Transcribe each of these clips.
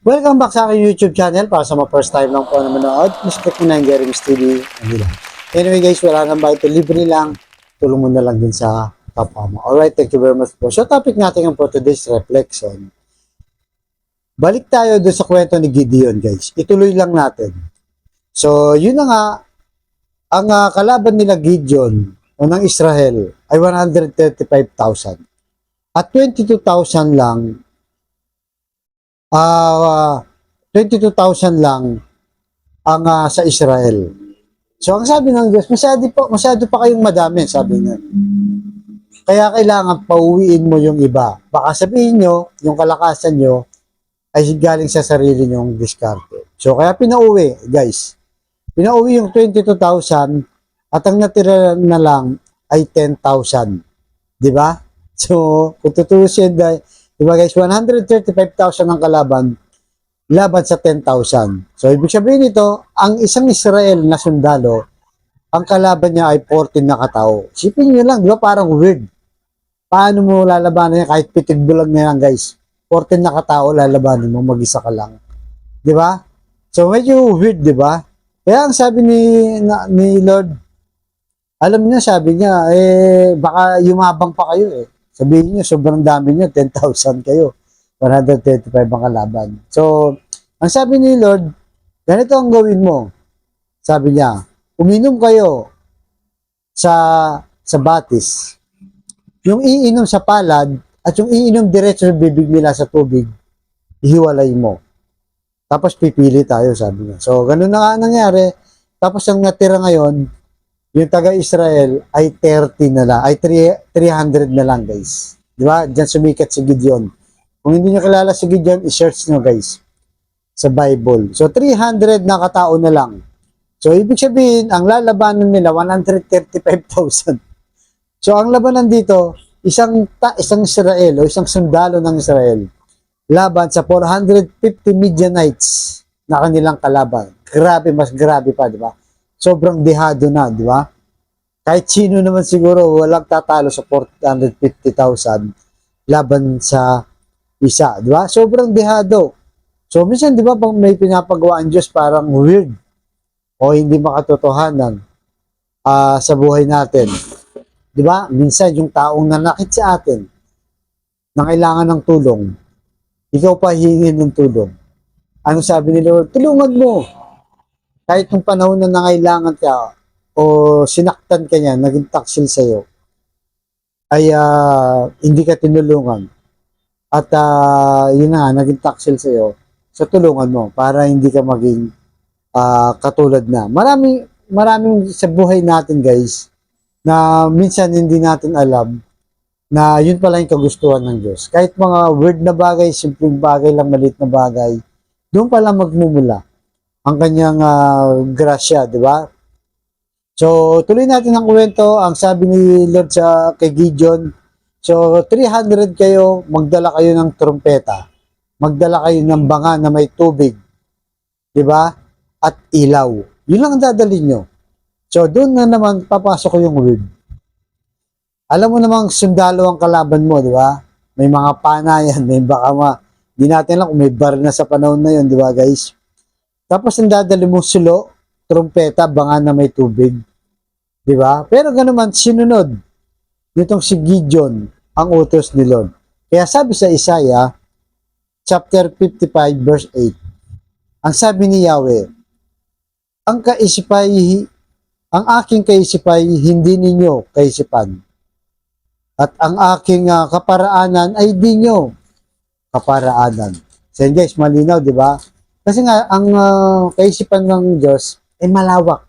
Welcome back sa aking YouTube channel. Para sa mga first time lang po na manood, please click mo na yung Jeremy's TV. Anyway guys, wala nang ba ito, libre lang. Tulong mo na lang din sa kapwa mo. Alright, thank you very much po. So topic natin for today's reflection. Balik tayo doon sa kwento ni Gideon guys. Ituloy lang natin. So yun na nga, ang kalaban nila Gideon o ng Israel ay 135,000. At 22,000 lang 22,000 lang ang sa Israel. So ang sabi ng Diyos, masyado pa kayong madami, sabi niya. Kaya kailangan pauwiin mo yung iba. Baka sabihin nyo, yung kalakasan nyo ay galing sa sarili nyong diskarte. So kaya pinauwi, guys. Pinauwi yung 22,000 at ang natira na lang ay 10,000. Di ba? So kung tutusin dahil diba guys, 135,000 ang kalaban, laban sa 10,000. So, ibig sabihin nito, ang isang Israel na sundalo, ang kalaban niya ay 14 na katao. Sipin nyo lang, di ba parang weird? Paano mo lalabanan yan kahit pitig bulag na yan guys? 14 na katao, lalabanan mo, mag-isa ka lang. Di ba? So, medyo weird, di ba? Kaya ang sabi ni Lord, alam niya, sabi niya, baka yumabang pa kayo eh. Sabihin nyo, sobrang dami nyo, 10,000 kayo. 135 ang kalaban. So, ang sabi ni Lord, ganito ang gawin mo. Sabi niya, uminom kayo sa batis. Yung iinom sa palad at yung iinom diretso sa bibig nila sa tubig, ihiwalay mo. Tapos pipili tayo, sabi niya. So, ganun na nga nangyari. Tapos ang natira ngayon, yung taga-Israel ay 30 na lang, ay 300 na lang guys. Di ba? Diyan sumikat si Gideon. Kung hindi nyo kilala si Gideon, i-search nyo guys sa Bible. So 300 na katao na lang. So ibig sabihin, ang lalabanan nila 135,000. So ang labanan dito, isang Israel o isang sundalo ng Israel laban sa 450 Midianites na kanilang kalaban. Grabe, mas grabe pa, di ba? Sobrang dehado na, di ba? Kahit sino naman siguro walang tatalo sa 450,000 laban sa isa, di ba? Sobrang dehado. So, minsan, di ba, pag may pinapagawa ang Diyos parang weird o hindi makatotohanan sa buhay natin. Di ba? Minsan, yung taong nanakit sa atin na kailangan ng tulong, ikaw pa hingin ng tulong. Ano sabi ni Lord? Tulungan mo. Kahit nung panahon na nangailangan ka o sinaktan ka niya, naging taksil sa'yo, ay hindi ka tinulungan. At yun na nga, naging taksil sa'yo, so tulungan mo para hindi ka maging katulad na. Maraming sa buhay natin guys, na minsan hindi natin alam na yun pala yung kagustuhan ng Diyos. Kahit mga weird na bagay, simpleng bagay lang, maliit na bagay, doon pala magmumula ang kanyang grasya, di ba? So, tuloy natin ang kwento. Ang sabi ni Lord kay Gideon, so 300 kayo, magdala kayo ng trumpeta. Magdala kayo ng banga na may tubig. Di ba? At ilaw. Yun lang ang dadalhin nyo. So, doon na naman papasok yung word. Alam mo namang sundalo ang kalaban mo, di ba? May mga panayan, may baka di natin lang kung may bar na sa panahon na yun, di ba guys? Tapos ang dadali mo sulo, trumpeta, banga na may tubig. Di ba? Pero ganoon sinunod nitong si Gideon ang utos ni Lord. Kaya sabi sa Isaiah chapter 55 verse 8, ang sabi ni Yahweh, ang aking kaisipay hindi ninyo kaisipan. At ang aking kaparaanan ay di nyo kaparaanan. So guys, malinaw, di ba? Kasi nga, ang kaisipan ng Diyos ay malawak.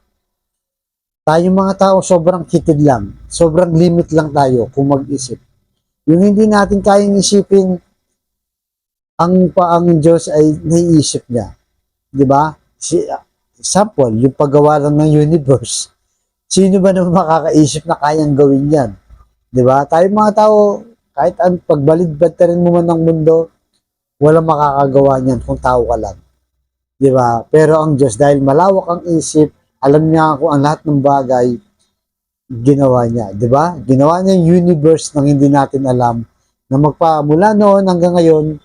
Tayong mga tao, sobrang kitid lang. Sobrang limit lang tayo kung mag-isip. Yung hindi natin kayang isipin, ang Diyos ay naiisip niya. Di ba? Example, yung paggawa lang ng universe. Sino ba naman makakaisip na kayang gawin yan? Di ba? Tayong mga tao, kahit pagbalidbad rin mo man ng mundo, walang makakagawa niyan kung tao ka lang. Di ba? Pero ang Diyos, dahil malawak ang isip, alam niya kung ang lahat ng bagay, ginawa niya. Di ba? Ginawa niya yung universe nang hindi natin alam na mula noon hanggang ngayon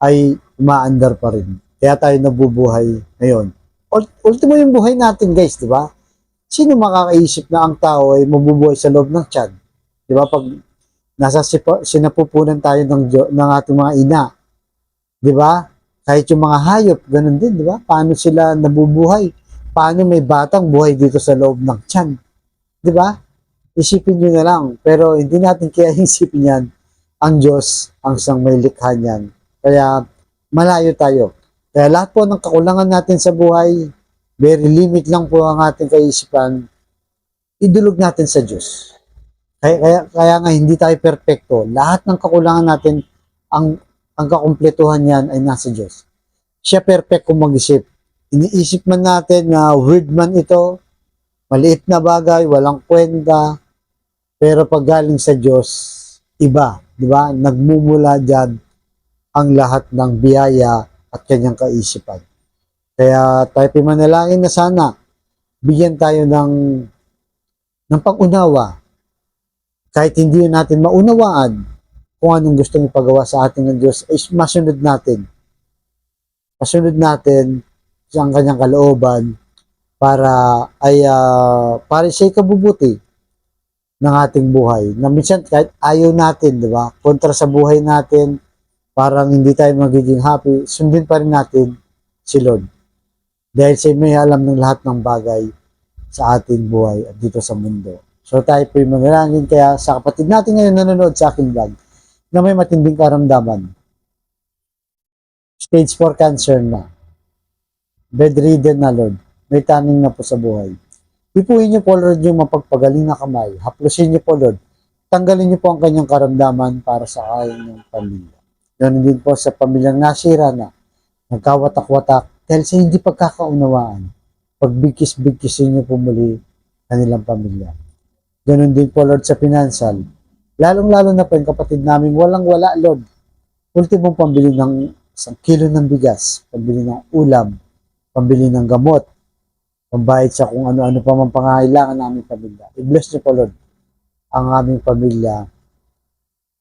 ay umaandar pa rin. Kaya tayo nabubuhay ngayon. Ultimo yung buhay natin, guys, di ba? Sino makakaisip na ang tao ay mabubuhay sa loob ng tiyan? Di ba? Pag nasa sinapupunan tayo ng ating mga ina, di ba? Kahit yung mga hayop, ganun din, di ba? Paano sila nabubuhay? Paano may batang buhay dito sa loob ng tiyan? Di ba? Isipin nyo na lang. Pero hindi natin kaya isipin yan. Ang Diyos, ang isang may likha niyan. Kaya malayo tayo. Kaya lahat po ng kakulangan natin sa buhay, very limit lang po ang ating kaisipan, idulog natin sa Diyos. Kaya nga hindi tayo perpekto. Lahat ng kakulangan natin, ang kakumpletuhan niyan ay nasa Diyos. Siya perfect kung mag-isip. Iniisip man natin na weird man ito, maliit na bagay, walang kwenta, pero pag galing sa Diyos, iba, di ba? Nagmumula diyan ang lahat ng biyaya at kanyang kaisipan. Kaya tayo pimanalangin na sana bigyan tayo ng pag-unawa. Kahit hindi natin maunawaan kung anong gustong ipagawa sa atin ng Diyos, ay masunod natin. Masunod natin sa kanyang kalooban para sa ikabubuti ng ating buhay. Na minsan kahit ayaw natin, di ba? Kontra sa buhay natin, parang hindi tayo magiging happy, sundin pa rin natin si Lord. Dahil siya may alam ng lahat ng bagay sa ating buhay at dito sa mundo. So tayo po'y manalangin kaya sa kapatid natin ngayon nanonood sa aking vlog na may matinding karamdaman. Stage 4 cancer na. Bedridden na, Lord. May taning na po sa buhay. Ipuhin niyo po, Lord, yung mapagpagaling na kamay. Haplusin niyo po, Lord. Tanggalin niyo po ang kanyang karamdaman para sa kanyang pamilya. Ganun din po sa pamilyang nasira na nagkawatak-watak dahil sa hindi pagkakaunawaan. Pagbigkis-bigkisin niyo po muli kanilang pamilya. Ganun din po, Lord, sa financial. Lalong-lalo na po yung kapatid namin walang-wala, Lord. Ultimong pambili ng 1 kilo ng bigas, pambili ng ulam, pambili ng gamot, pambayad sa kung ano-ano pa man pangangailangan namin pamilya. I-bless niyo po, Lord, ang aming pamilya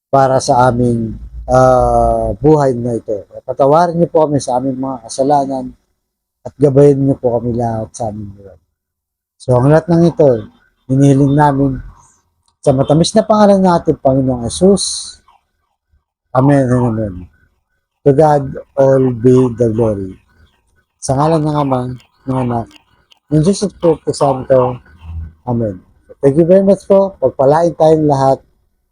para sa aming buhay na ito. Patawarin niyo po kami sa aming mga kasalanan at gabayan niyo po kami lahat sa aming buhay. So, ang lahat ng ito, hinihiling namin sa matamis na pangalan natin, Panginoong Jesus. Amen and amen. To God all be the glory. Sa ngalan ng Ama, ng Anak, ng Diyos at Espiritu Santo. Amen. So, thank you very much po. Pagpalain tayong lahat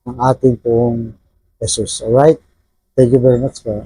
ng ating pong Jesus. Alright? Thank you very much po.